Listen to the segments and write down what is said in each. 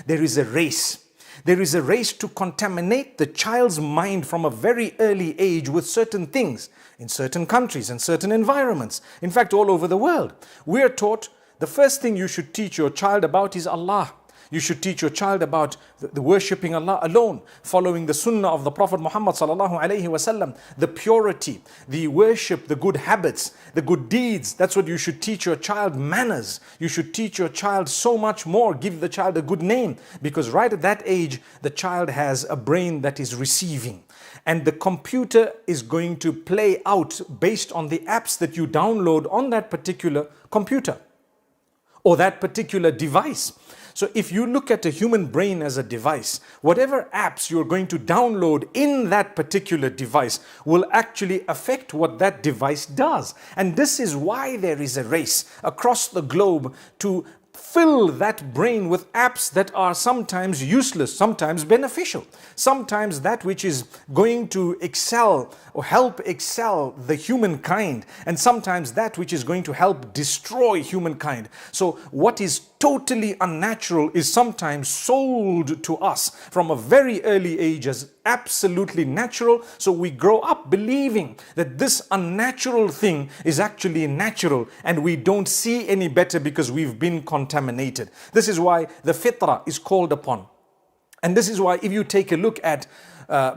there is a race. There is a race to contaminate the child's mind from a very early age with certain things in certain countries and certain environments. In fact, all over the world. We are taught the first thing you should teach your child about is Allah. You should teach your child about the worshipping Allah alone, following the sunnah of the Prophet Muhammad sallallahu alaihi wasallam, the purity, the worship, the good habits, the good deeds. That's what you should teach your child. Manners. You should teach your child so much more. Give the child a good name, because right at that age, the child has a brain that is receiving. And the computer is going to play out based on the apps that you download on that particular computer or that particular device. So if you look at a human brain as a device, whatever apps you're going to download in that particular device will actually affect what that device does. And this is why there is a race across the globe to fill that brain with apps that are sometimes useless, sometimes beneficial, sometimes that which is going to excel or help excel the humankind, and sometimes that which is going to help destroy humankind. So what is totally unnatural is sometimes sold to us from a very early age as absolutely natural. So we grow up believing that this unnatural thing is actually natural, and we don't see any better because we've been contaminated. This is why the fitrah is called upon. And this is why if you take a look at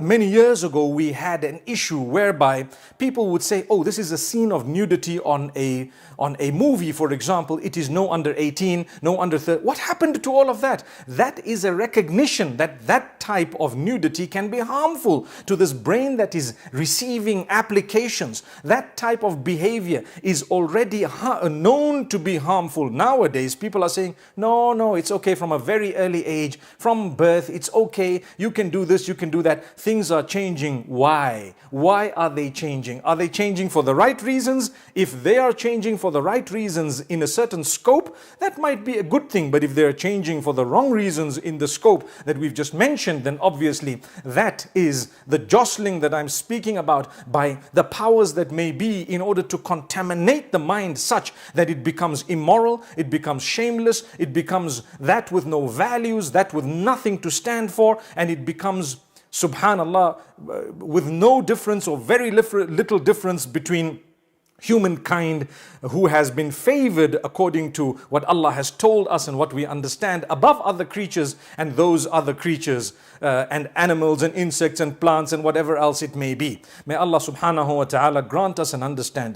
many years ago, we had an issue whereby people would say, oh, this is a scene of nudity on a movie, for example. It is no under 18, no under 30. What happened to all of that? That is a recognition that that type of nudity can be harmful to this brain that is receiving applications. That type of behavior is already known to be harmful. Nowadays, people are saying, no, it's okay from a very early age, from birth, it's okay. You can do this, you can do that. Things are changing. Why? Why are they changing? Are they changing for the right reasons? If they are changing for the right reasons in a certain scope, that might be a good thing. But if they're changing for the wrong reasons in the scope that we've just mentioned, then obviously that is the jostling that I'm speaking about by the powers that may be in order to contaminate the mind such that it becomes immoral, it becomes shameless, it becomes that with no values, that with nothing to stand for, and it becomes, subhanallah, with no difference or very little difference between humankind who has been favored according to what Allah has told us and what we understand above other creatures, and those other creatures and animals and insects and plants and whatever else it may be. May Allah subhanahu wa ta'ala grant us an understanding.